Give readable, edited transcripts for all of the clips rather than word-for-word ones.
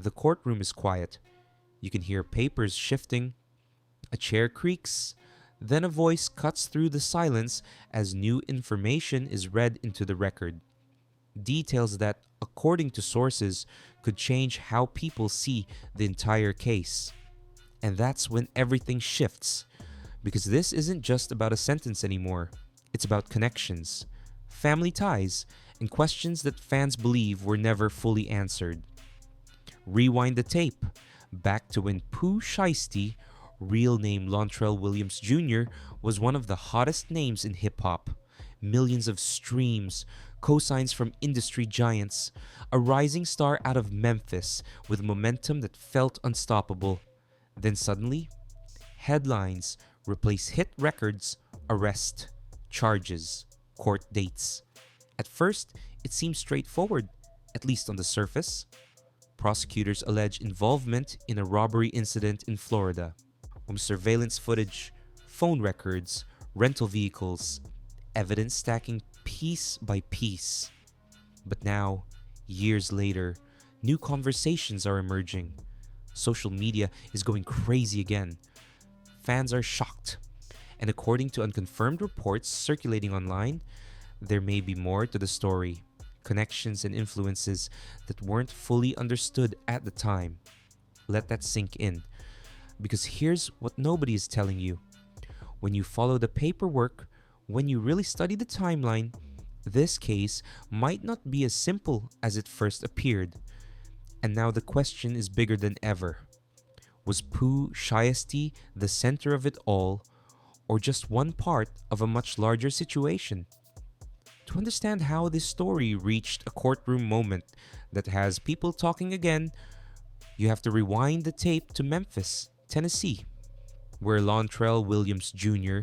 The courtroom is quiet. You can hear papers shifting, a chair creaks, then a voice cuts through the silence as new information is read into the record. Details that, according to sources, could change how people see the entire case. And that's when everything shifts, because this isn't just about a sentence anymore. It's about connections, family ties, and questions that fans believe were never fully answered. Rewind the tape, back to when Pooh Shiesty, real name Lontrell Williams Jr., was one of the hottest names in hip hop. Millions of streams, cosigns from industry giants, a rising star out of Memphis with momentum that felt unstoppable. Then suddenly, headlines replace hit records, arrest, charges, court dates. At first, it seems straightforward, at least on the surface. Prosecutors allege involvement in a robbery incident in Florida. Surveillance footage, phone records, rental vehicles, evidence stacking piece by piece. But now, years later, new conversations are emerging. Social media is going crazy again. Fans are shocked. And according to unconfirmed reports circulating online, there may be more to the story, connections and influences that weren't fully understood at the time. Let that sink in. Because here's what nobody is telling you. When you follow the paperwork, when you really study the timeline, this case might not be as simple as it first appeared. And now the question is bigger than ever. Was Pooh Shiesty the center of it all, or just one part of a much larger situation? To understand how this story reached a courtroom moment that has people talking again, you have to rewind the tape to Memphis, Tennessee, where Lontrell Williams Jr.,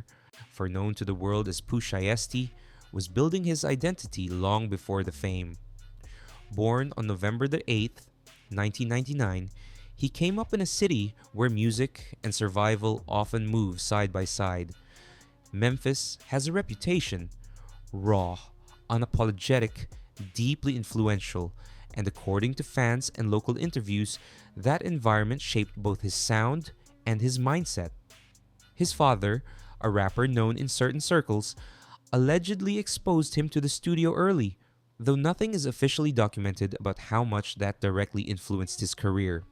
for known to the world as Pooh Shiesty, was building his identity long before the fame. Born on November the 8th, 1999, he came up in a city where music and survival often move side by side. Memphis has a reputation: raw, unapologetic, deeply influential, and according to fans and local interviews, that environment shaped both his sound and his mindset. His father, a rapper known in certain circles, allegedly exposed him to the studio early, though nothing is officially documented about how much that directly influenced his career.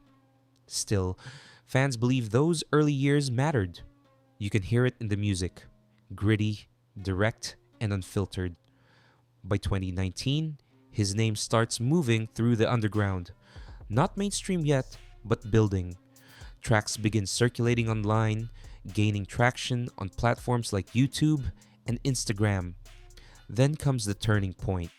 Still, fans believe those early years mattered. You can hear it in the music: gritty, direct, and unfiltered. By 2019, his name starts moving through the underground. Not mainstream yet, but building. Tracks begin circulating online, gaining traction on platforms like YouTube and Instagram. Then comes the turning point.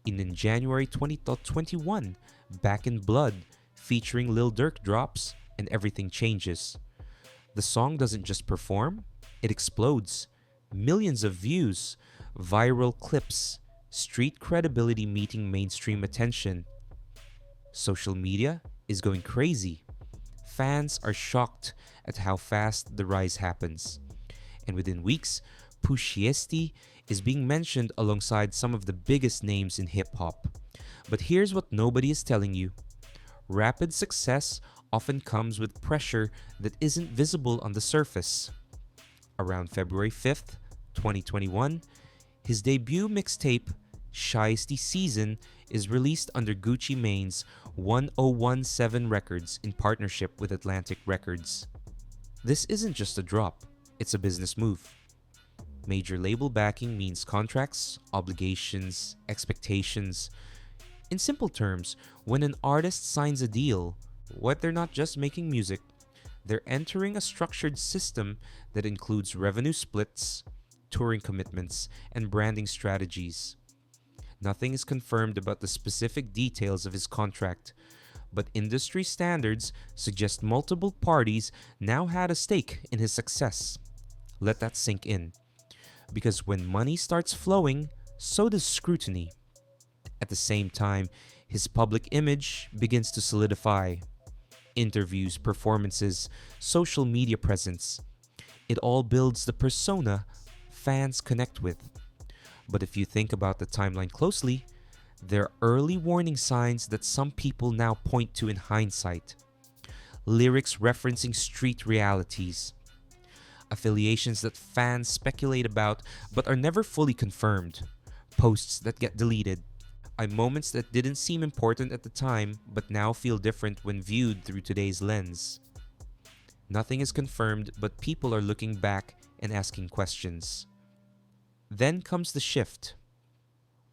In January 2021, Back in Blood, featuring Lil Durk, drops, and everything changes. The song doesn't just perform, it explodes. Millions of views, viral clips, street credibility meeting mainstream attention. Social media is going crazy. Fans are shocked at how fast the rise happens. And within weeks, Pooh Shiesty is being mentioned alongside some of the biggest names in hip hop. But here's what nobody is telling you. Rapid success often comes with pressure that isn't visible on the surface. Around February 5th, 2021, his debut mixtape, Shiesty Season, is released under Gucci Mane's 1017 Records in partnership with Atlantic Records. This isn't just a drop, it's a business move. Major label backing means contracts, obligations, expectations. In simple terms, when an artist signs a deal, what they're not just making music, they're entering a structured system that includes revenue splits, touring commitments, and branding strategies. Nothing is confirmed about the specific details of his contract, but industry standards suggest multiple parties now had a stake in his success. Let that sink in. Because when money starts flowing, so does scrutiny. At the same time, his public image begins to solidify. Interviews, performances, social media presence. It all builds the persona fans connect with. But if you think about the timeline closely, They're early warning signs that some people now point to in hindsight. Lyrics referencing street realities, affiliations that fans speculate about but are never fully confirmed, posts that get deleted, moments that didn't seem important at the time but now feel different when viewed through today's lens. Nothing is confirmed, but people are looking back and asking questions. Then comes the shift.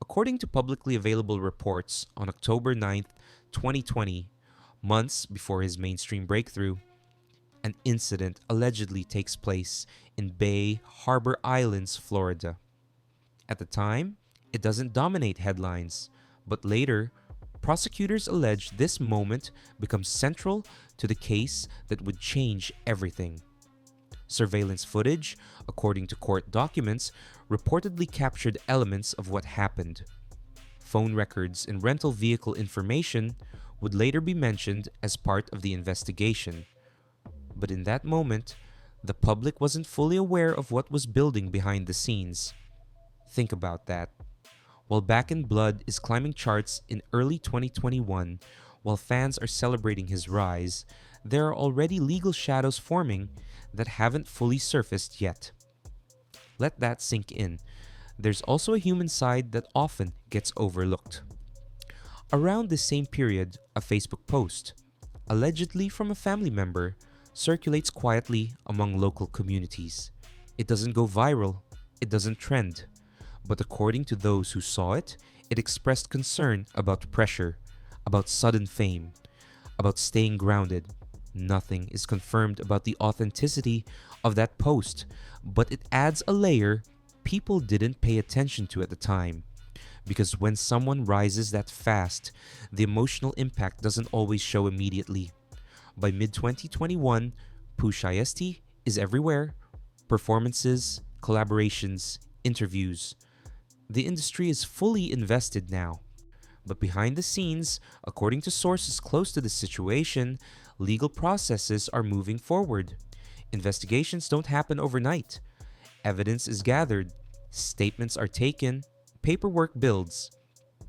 According to publicly available reports, on October 9th, 2020, months before his mainstream breakthrough, an incident allegedly takes place in Bay Harbor Islands, Florida. At the time, it doesn't dominate headlines, but later, prosecutors allege this moment becomes central to the case that would change everything. Surveillance footage, according to court documents, reportedly captured elements of what happened. Phone records and rental vehicle information would later be mentioned as part of the investigation. But in that moment, the public wasn't fully aware of what was building behind the scenes. Think about that. While Back in Blood is climbing charts in early 2021, while fans are celebrating his rise, there are already legal shadows forming that haven't fully surfaced yet. Let that sink in. There's also a human side that often gets overlooked. Around the same period, a Facebook post, allegedly from a family member, circulates quietly among local communities. It doesn't go viral, it doesn't trend, but according to those who saw it, it expressed concern about pressure, about sudden fame, about staying grounded. Nothing is confirmed about the authenticity of that post, but it adds a layer people didn't pay attention to at the time. Because when someone rises that fast, the emotional impact doesn't always show immediately. By mid-2021, Pooh Shiesty is everywhere. Performances, collaborations, interviews. The industry is fully invested now. But behind the scenes, according to sources close to the situation, legal processes are moving forward. Investigations don't happen overnight. Evidence is gathered, statements are taken, paperwork builds.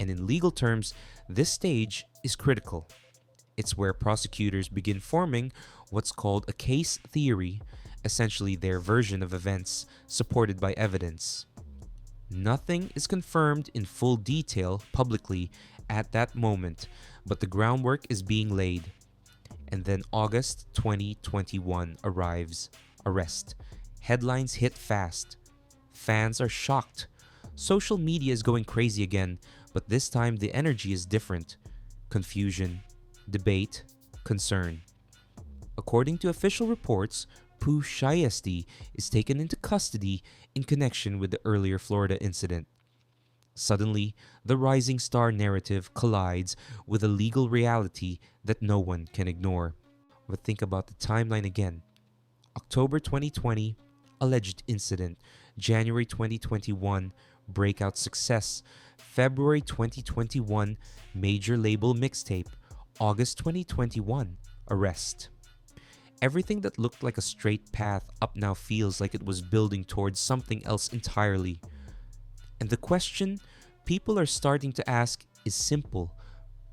And in legal terms, this stage is critical. It's where prosecutors begin forming what's called a case theory, essentially their version of events supported by evidence. Nothing is confirmed in full detail publicly at that moment, but the groundwork is being laid. And then August 2021 arrives. Arrest. Headlines hit fast. Fans are shocked. Social media is going crazy again, but this time the energy is different. Confusion, debate, concern. According to official reports, Pooh Shiesty is taken into custody in connection with the earlier Florida incident. Suddenly, the rising star narrative collides with a legal reality that no one can ignore. But think about the timeline again. October 2020, alleged incident. January 2021, breakout success. February 2021, major label mixtape. August 2021, arrest. Everything that looked like a straight path up now feels like it was building towards something else entirely. And the question people are starting to ask is simple,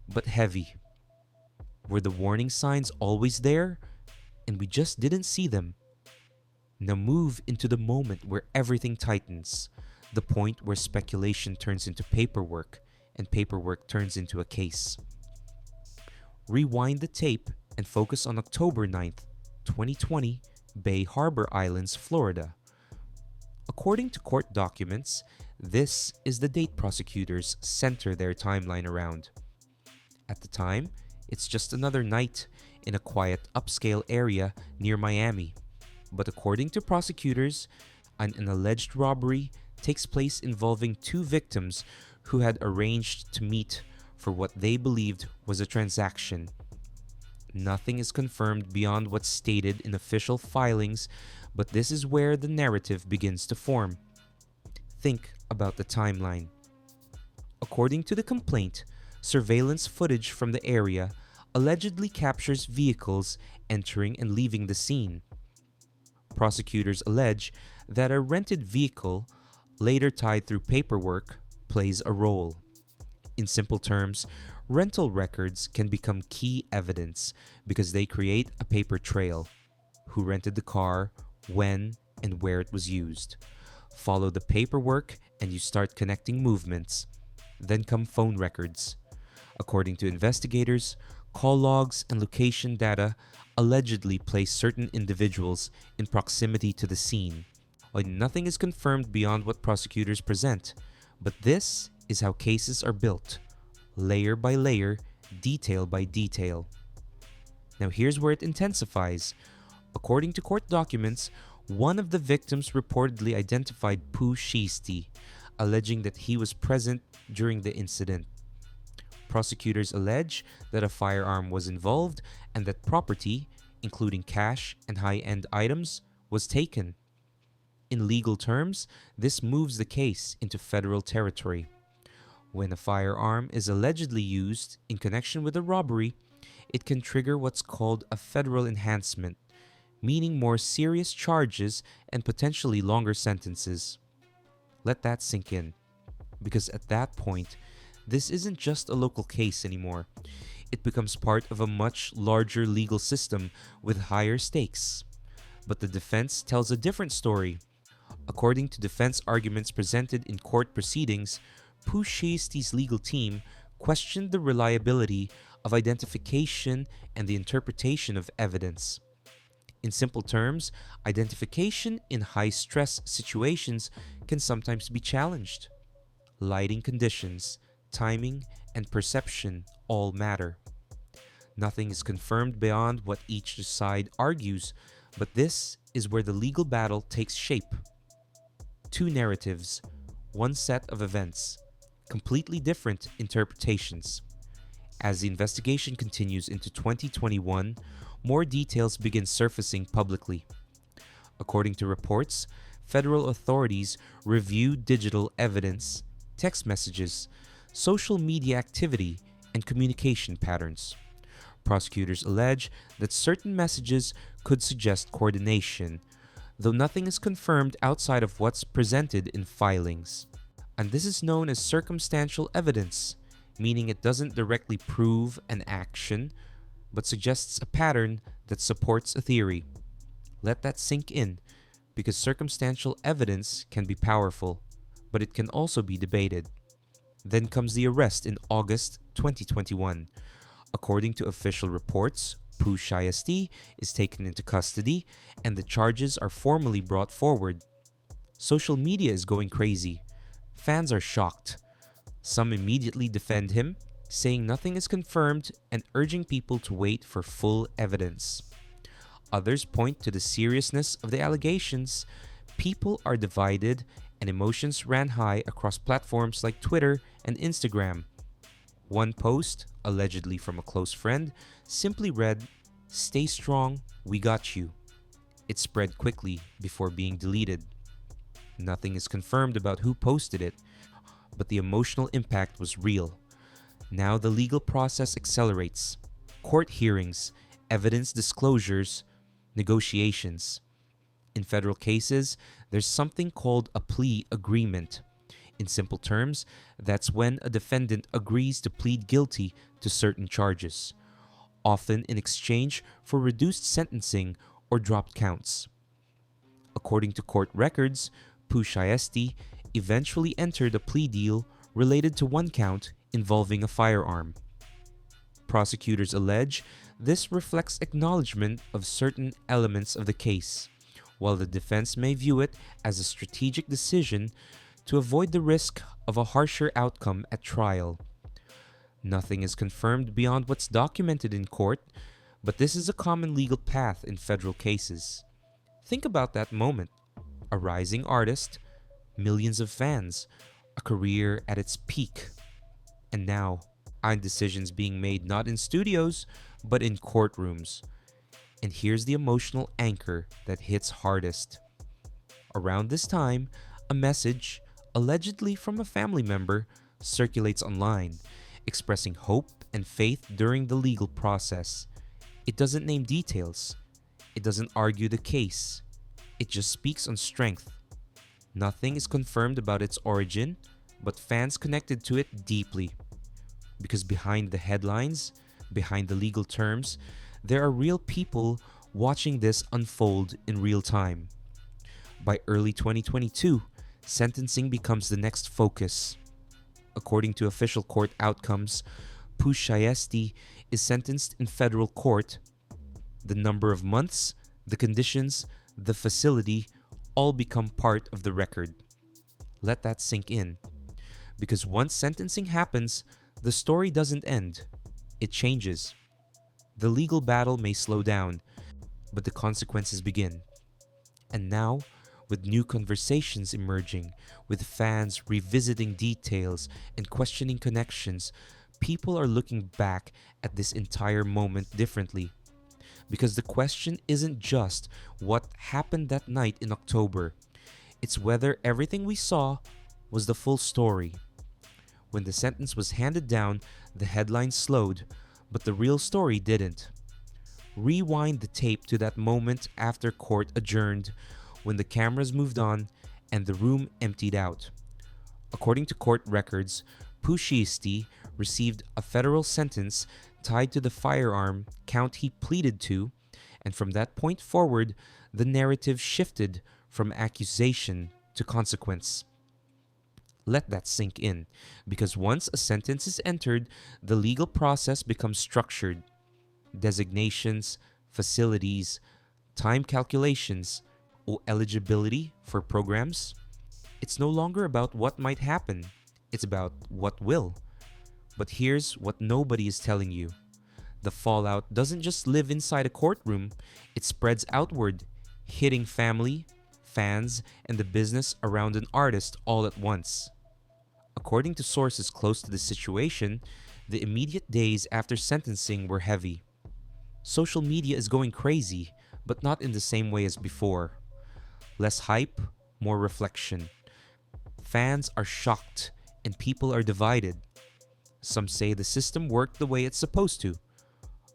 but heavy. Were the warning signs always there, and we just didn't see them? Now move into the moment where everything tightens, the point where speculation turns into paperwork, and paperwork turns into a case. Rewind the tape and focus on October 9th, 2020, Bay Harbor Islands, Florida. According to court documents, this is the date prosecutors center their timeline around. At the time, it's just another night in a quiet upscale area near Miami. But according to prosecutors, an alleged robbery takes place involving two victims who had arranged to meet for what they believed was a transaction. Nothing is confirmed beyond what's stated in official filings, but this is where the narrative begins to form. Think about the timeline. According to the complaint, surveillance footage from the area allegedly captures vehicles entering and leaving the scene. Prosecutors allege that a rented vehicle, later tied through paperwork, plays a role. In simple terms, rental records can become key evidence because they create a paper trail: who rented the car, when, and where it was used. Follow the paperwork and you start connecting movements. Then come phone records. According to investigators, call logs and location data allegedly place certain individuals in proximity to the scene. While nothing is confirmed beyond what prosecutors present, but this is how cases are built, layer by layer, detail by detail. Now here's where it intensifies. According to court documents, one of the victims reportedly identified Pooh Shiesty, alleging that he was present during the incident. Prosecutors allege that a firearm was involved and that property, including cash and high-end items, was taken. In legal terms, this moves the case into federal territory. When a firearm is allegedly used in connection with a robbery, it can trigger what's called a federal enhancement, meaning more serious charges and potentially longer sentences. Let that sink in, because at that point, this isn't just a local case anymore. It becomes part of a much larger legal system with higher stakes. But the defense tells a different story. According to defense arguments presented in court proceedings, Pooh Shiesty's legal team questioned the reliability of identification and the interpretation of evidence. In simple terms, identification in high-stress situations can sometimes be challenged. Lighting conditions, timing, and perception all matter. Nothing is confirmed beyond what each side argues, but this is where the legal battle takes shape. Two narratives, one set of events, completely different interpretations. As the investigation continues into 2021, more details begin surfacing publicly. According to reports, federal authorities reviewed digital evidence, text messages, social media activity, and communication patterns. Prosecutors allege that certain messages could suggest coordination, though nothing is confirmed outside of what's presented in filings. And this is known as circumstantial evidence, meaning it doesn't directly prove an action, but suggests a pattern that supports a theory. Let that sink in, because circumstantial evidence can be powerful, but it can also be debated. Then comes the arrest in August 2021. According to official reports, Pooh Shiesty is taken into custody and the charges are formally brought forward. Social media is going crazy. Fans are shocked. Some immediately defend him, saying nothing is confirmed and urging people to wait for full evidence. Others point to the seriousness of the allegations. People are divided and emotions ran high across platforms like Twitter and Instagram. One post, allegedly from a close friend, simply read, "Stay strong, we got you." It spread quickly before being deleted. Nothing is confirmed about who posted it, but the emotional impact was real. Now the legal process accelerates. Court hearings, evidence disclosures, negotiations. In federal cases, there's something called a plea agreement. In simple terms, that's when a defendant agrees to plead guilty to certain charges, often in exchange for reduced sentencing or dropped counts. According to court records, Pooh Shiesty eventually entered a plea deal related to one count involving a firearm. Prosecutors allege this reflects acknowledgement of certain elements of the case, while the defense may view it as a strategic decision to avoid the risk of a harsher outcome at trial. Nothing is confirmed beyond what's documented in court, but this is a common legal path in federal cases. Think about that moment. A rising artist, millions of fans, a career at its peak. And now, decisions being made not in studios, but in courtrooms. And here's the emotional anchor that hits hardest. Around this time, a message, allegedly from a family member, circulates online, expressing hope and faith during the legal process. It doesn't name details. It doesn't argue the case. It just speaks on strength. Nothing is confirmed about its origin, but fans connected to it deeply. Because behind the headlines, behind the legal terms, there are real people watching this unfold in real time. By early 2022, sentencing becomes the next focus. According to official court outcomes, Pooh Shiesty is sentenced in federal court. The number of months, the conditions, the facility all become part of the record. Let that sink in. Because once sentencing happens, the story doesn't end, it changes. The legal battle may slow down, but the consequences begin. And now, with new conversations emerging, with fans revisiting details and questioning connections, people are looking back at this entire moment differently. Because the question isn't just what happened that night in October, it's whether everything we saw was the full story. When the sentence was handed down, the headlines slowed, but the real story didn't. Rewind the tape to that moment after court adjourned, when the cameras moved on and the room emptied out. According to court records, Pooh Shiesty received a federal sentence tied to the firearm count he pleaded to, and from that point forward, the narrative shifted from accusation to consequence. Let that sink in, because once a sentence is entered, the legal process becomes structured. Designations, facilities, time calculations, or eligibility for programs. It's no longer about what might happen, it's about what will. But here's what nobody is telling you. The fallout doesn't just live inside a courtroom, it spreads outward, hitting family, fans, and the business around an artist all at once. According to sources close to the situation, the immediate days after sentencing were heavy. Social media is going crazy, but not in the same way as before. Less hype, more reflection. Fans are shocked and people are divided. Some say the system worked the way it's supposed to.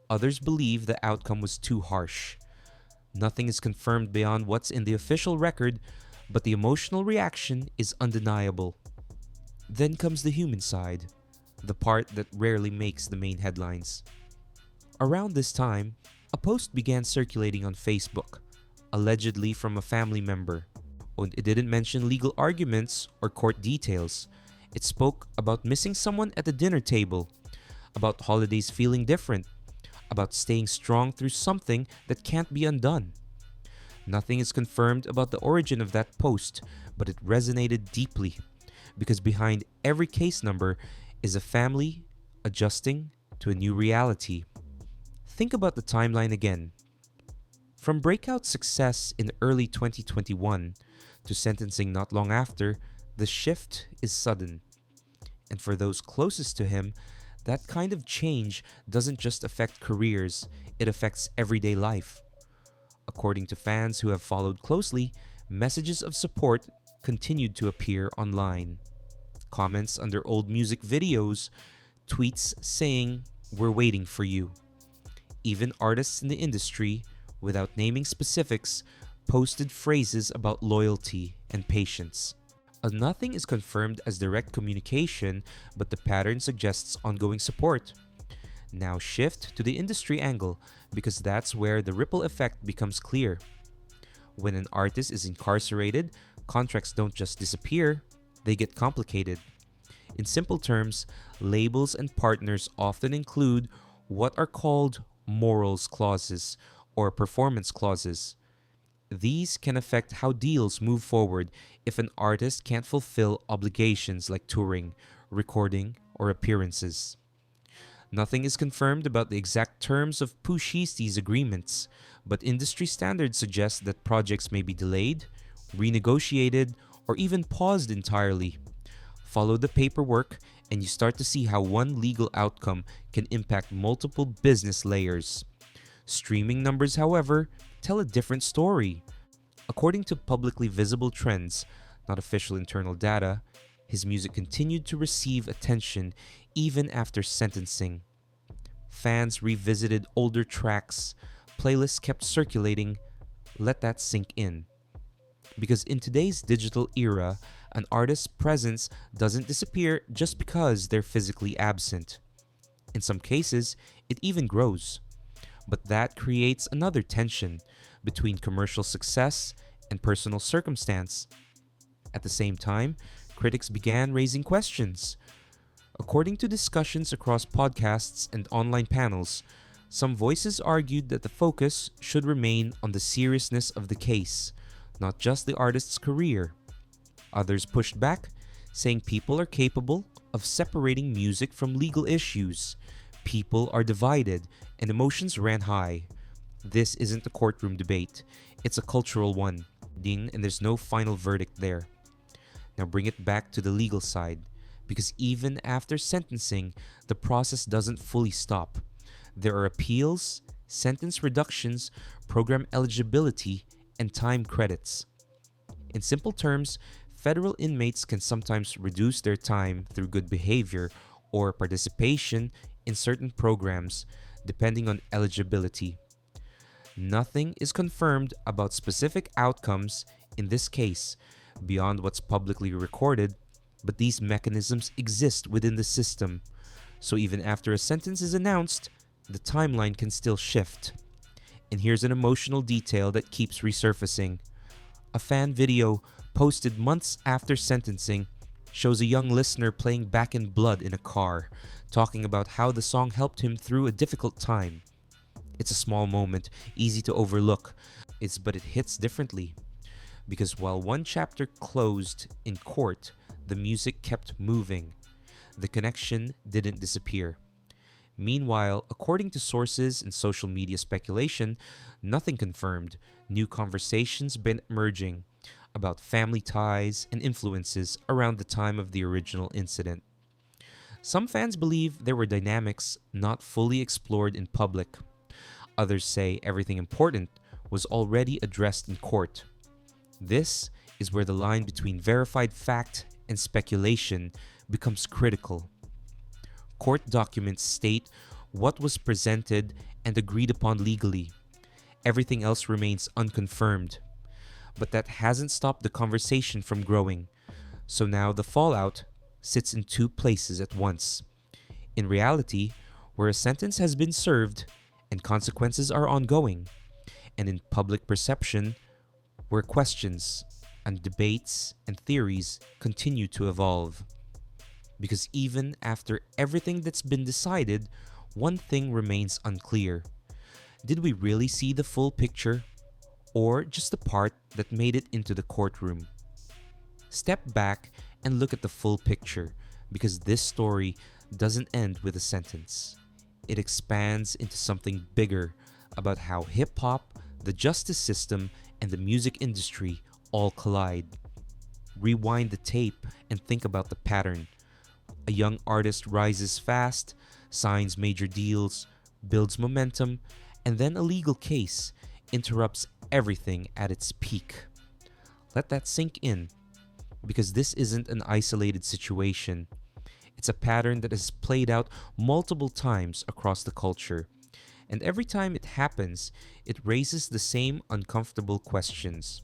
Others believe the outcome was too harsh. Nothing is confirmed beyond what's in the official record, but the emotional reaction is undeniable. Then comes the human side, the part that rarely makes the main headlines. Around this time, a post began circulating on Facebook, allegedly from a family member. It didn't mention legal arguments or court details. It spoke about missing someone at the dinner table, about holidays feeling different, about staying strong through something that can't be undone. Nothing is confirmed about the origin of that post, but it resonated deeply, because behind every case number is a family adjusting to a new reality. Think about the timeline again. From breakout success in early 2021 to sentencing not long after, the shift is sudden. And for those closest to him, that kind of change doesn't just affect careers, it affects everyday life. According to fans who have followed closely, messages of support continued to appear online. Comments under old music videos, tweets saying, "We're waiting for you." Even artists in the industry, without naming specifics, posted phrases about loyalty and patience. Nothing is confirmed as direct communication, but the pattern suggests ongoing support. Now shift to the industry angle, because that's where the ripple effect becomes clear. When an artist is incarcerated, contracts don't just disappear, they get complicated. In simple terms, labels and partners often include what are called morals clauses or performance clauses. These can affect how deals move forward if an artist can't fulfill obligations like touring, recording, or appearances. Nothing is confirmed about the exact terms of Pooh Shiesty's agreements, but industry standards suggest that projects may be delayed, renegotiated, or even paused entirely. Follow the paperwork, and you start to see how one legal outcome can impact multiple business layers. Streaming numbers, however, tell a different story. According to publicly visible trends, not official internal data, his music continued to receive attention even after sentencing. Fans revisited older tracks, playlists kept circulating. Let that sink in. Because in today's digital era, an artist's presence doesn't disappear just because they're physically absent. In some cases, it even grows. But that creates another tension between commercial success and personal circumstance. At the same time, critics began raising questions. According to discussions across podcasts and online panels, some voices argued that the focus should remain on the seriousness of the case, not just the artist's career. Others pushed back, saying people are capable of separating music from legal issues. People are divided and emotions ran high. This isn't a courtroom debate, it's a cultural one, and there's no final verdict there. Now bring it back to the legal side, because even after sentencing, the process doesn't fully stop. There are appeals, sentence reductions, program eligibility, and time credits. In simple terms, federal inmates can sometimes reduce their time through good behavior or participation in certain programs, depending on eligibility. Nothing is confirmed about specific outcomes in this case beyond what's publicly recorded, but these mechanisms exist within the system, so even after a sentence is announced, the timeline can still shift. And here's an emotional detail that keeps resurfacing. A fan video posted months after sentencing shows a young listener playing Back in Blood in a car, talking about how the song helped him through a difficult time. It's a small moment, easy to overlook, but it hits differently. Because while one chapter closed in court, the music kept moving. The connection didn't disappear. Meanwhile, according to sources and social media speculation, nothing confirmed. New conversations been emerging about family ties and influences around the time of the original incident. Some fans believe there were dynamics not fully explored in public. Others say everything important was already addressed in court. This is where the line between verified fact and speculation becomes critical. Court documents state what was presented and agreed upon legally. Everything else remains unconfirmed. But that hasn't stopped the conversation from growing. So now the fallout sits in two places at once. In reality, where a sentence has been served and consequences are ongoing, and in public perception, where questions and debates and theories continue to evolve. Because even after everything that's been decided, one thing remains unclear. Did we really see the full picture, or just the part that made it into the courtroom? Step back and look at the full picture, because this story doesn't end with a sentence. It expands into something bigger about how hip-hop, the justice system, and the music industry all collide. Rewind the tape and think about the pattern. A young artist rises fast, signs major deals, builds momentum, and then a legal case interrupts everything at its peak. Let that sink in, because this isn't an isolated situation. It's a pattern that has played out multiple times across the culture. And every time it happens, it raises the same uncomfortable questions.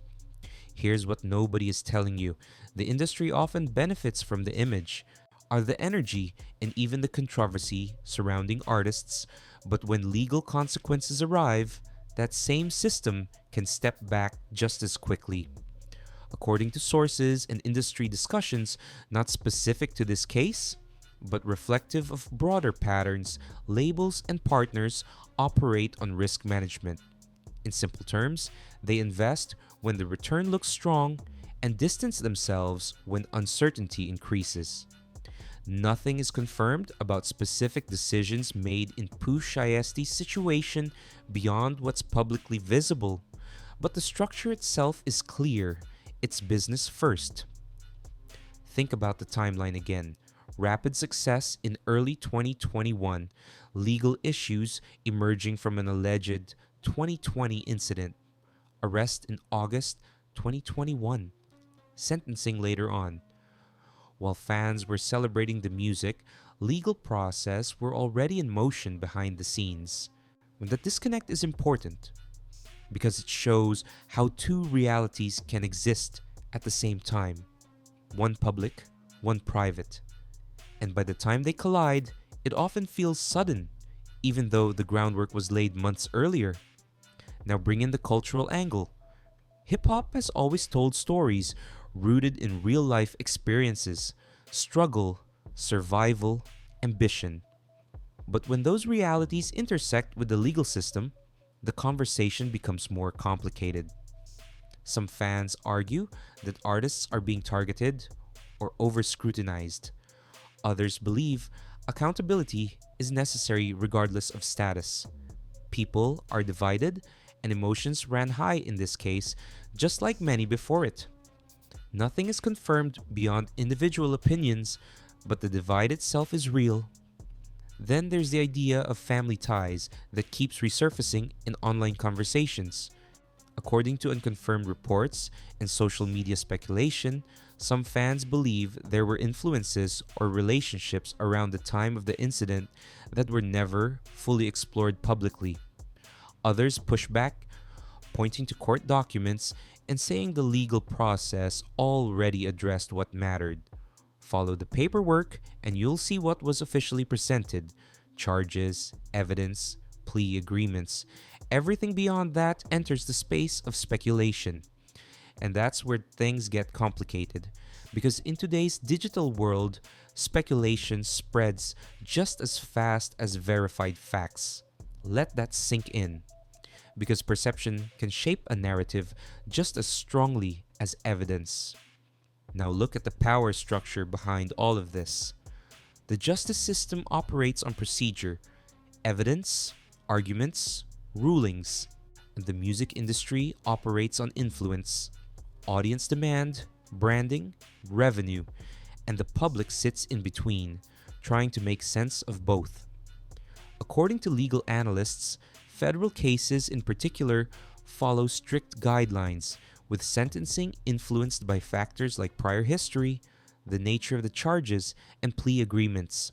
Here's what nobody is telling you. The industry often benefits from the image, are the energy, and even the controversy surrounding artists, but when legal consequences arrive, that same system can step back just as quickly. According to sources and industry discussions not specific to this case, but reflective of broader patterns, labels and partners operate on risk management. In simple terms, they invest when the return looks strong and distance themselves when uncertainty increases. Nothing is confirmed about specific decisions made in Pooh Shiesty's situation beyond what's publicly visible, but the structure itself is clear. It's business first. Think about the timeline again. Rapid success in early 2021, legal issues emerging from an alleged 2020 incident, arrest in August 2021, sentencing later on. While fans were celebrating the music, legal process were already in motion behind the scenes. The disconnect is important because it shows how two realities can exist at the same time, one public, one private. And by the time they collide, It often feels sudden, even though the groundwork was laid months earlier. Now bring in the cultural angle. Hip hop has always told stories rooted in real life experiences, struggle, survival, ambition. But when those realities intersect with the legal system, the conversation becomes more complicated. Some fans argue that artists are being targeted or over scrutinized. Others believe accountability is necessary regardless of status. People are divided, and emotions ran high in this case, just like many before it. Nothing is confirmed beyond individual opinions, but the divide itself is real. Then there's the idea of family ties that keeps resurfacing in online conversations. According to unconfirmed reports and social media speculation, some fans believe there were influences or relationships around the time of the incident that were never fully explored publicly. Others push back, pointing to court documents and saying the legal process already addressed what mattered. Follow the paperwork and you'll see what was officially presented: charges, evidence, plea agreements. Everything beyond that enters the space of speculation. And that's where things get complicated. Because in today's digital world, speculation spreads just as fast as verified facts. Let that sink in. Because perception can shape a narrative just as strongly as evidence. Now look at the power structure behind all of this. The justice system operates on procedure, evidence, arguments, rulings. And the music industry operates on influence, audience demand, branding, revenue. And the public sits in between, trying to make sense of both. According to legal analysts, federal cases in particular follow strict guidelines, with sentencing influenced by factors like prior history, the nature of the charges, and plea agreements.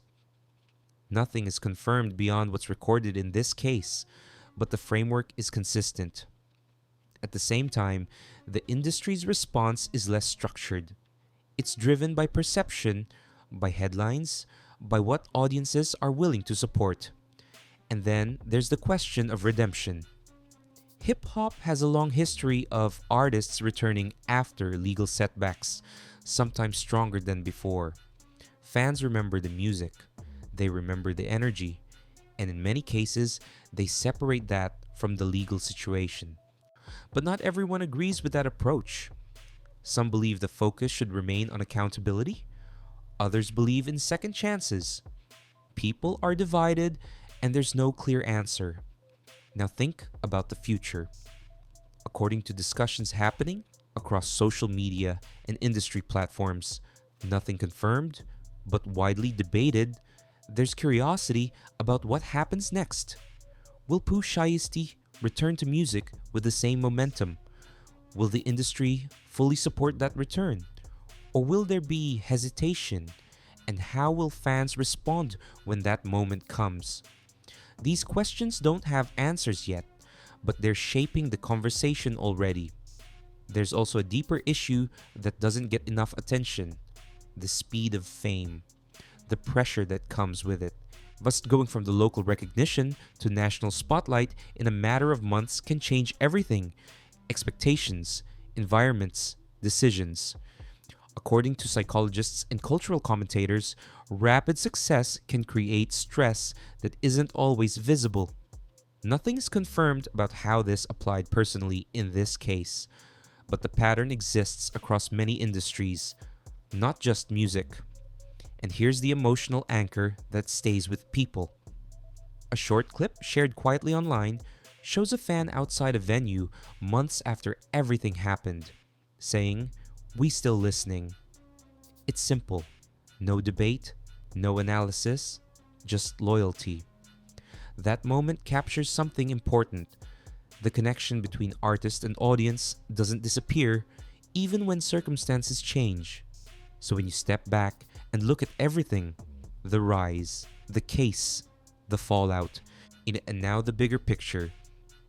Nothing is confirmed beyond what's recorded in this case, but the framework is consistent. At the same time, the industry's response is less structured. It's driven by perception, by headlines, by what audiences are willing to support. And then there's the question of redemption. Hip hop has a long history of artists returning after legal setbacks, sometimes stronger than before. Fans remember the music, they remember the energy, and in many cases, they separate that from the legal situation. But not everyone agrees with that approach. Some believe the focus should remain on accountability, others believe in second chances. People are divided, and there's no clear answer. Now think about the future. According to discussions happening across social media and industry platforms, nothing confirmed, but widely debated, there's curiosity about what happens next. Will Pooh Shiesty return to music with the same momentum? Will the industry fully support that return? Or will there be hesitation? And how will fans respond when that moment comes? These questions don't have answers yet, but they're shaping the conversation already. There's also a deeper issue that doesn't get enough attention: the speed of fame, the pressure that comes with it. Thus, going from the local recognition to national spotlight in a matter of months can change everything: expectations, environments, decisions. According to psychologists and cultural commentators, rapid success can create stress that isn't always visible. Nothing is confirmed about how this applied personally in this case, but the pattern exists across many industries, not just music. And here's the emotional anchor that stays with people. A short clip shared quietly online shows a fan outside a venue months after everything happened, saying, "We still listening." It's simple. No debate, no analysis, just loyalty. That moment captures something important. The connection between artist and audience doesn't disappear even when circumstances change. So when you step back and look at everything, the rise, the case, the fallout, and now the bigger picture,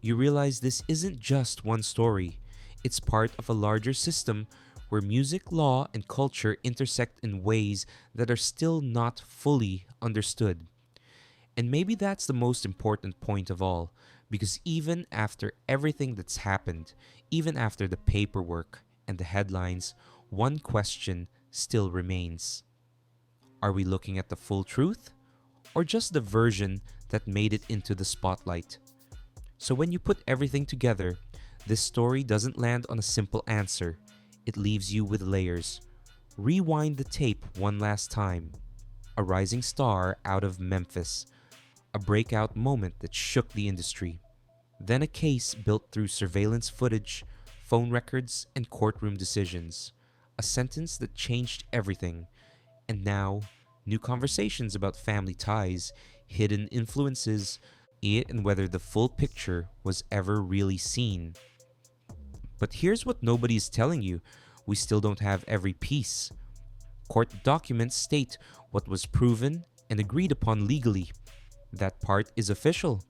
you realize this isn't just one story. It's part of a larger system where music, law, and culture intersect in ways that are still not fully understood. And maybe that's the most important point of all, because even after everything that's happened, even after the paperwork and the headlines, one question still remains. Are we looking at the full truth, or just the version that made it into the spotlight? So when you put everything together, this story doesn't land on a simple answer. It leaves you with layers. Rewind the tape one last time. A rising star out of Memphis. A breakout moment that shook the industry. Then a case built through surveillance footage, phone records, and courtroom decisions. A sentence that changed everything. And now, new conversations about family ties, hidden influences, and whether the full picture was ever really seen. But here's what nobody is telling you: we still don't have every piece. Court documents state what was proven and agreed upon legally. That part is official.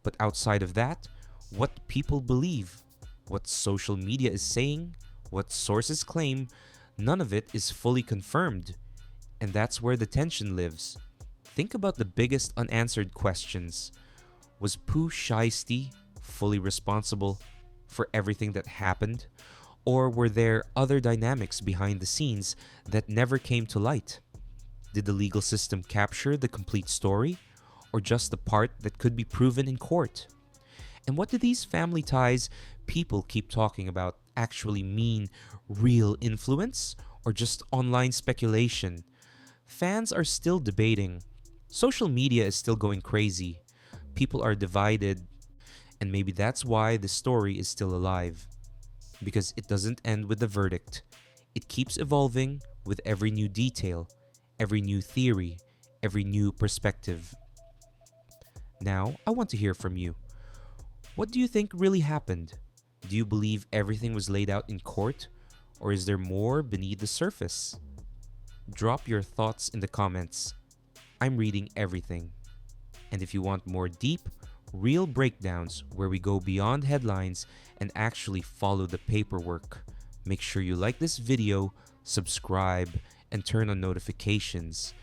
But outside of that, what people believe, what social media is saying, what sources claim, none of it is fully confirmed. And that's where the tension lives. Think about the biggest unanswered questions. Was Pooh Shiesty fully responsible for everything that happened? Or were there other dynamics behind the scenes that never came to light? Did the legal system capture the complete story, or just the part that could be proven in court? And what do these family ties people keep talking about actually mean? Real influence, or just online speculation? Fans are still debating. Social media is still going crazy. People are divided, and maybe that's why the story is still alive. Because it doesn't end with the verdict. It keeps evolving with every new detail, every new theory, every new perspective. Now, I want to hear from you. What do you think really happened? Do you believe everything was laid out in court? Or is there more beneath the surface? Drop your thoughts in the comments. I'm reading everything. And if you want more deep, real breakdowns where we go beyond headlines and actually follow the paperwork, make sure you like this video, subscribe, and turn on notifications,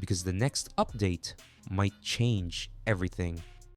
because the next update might change everything.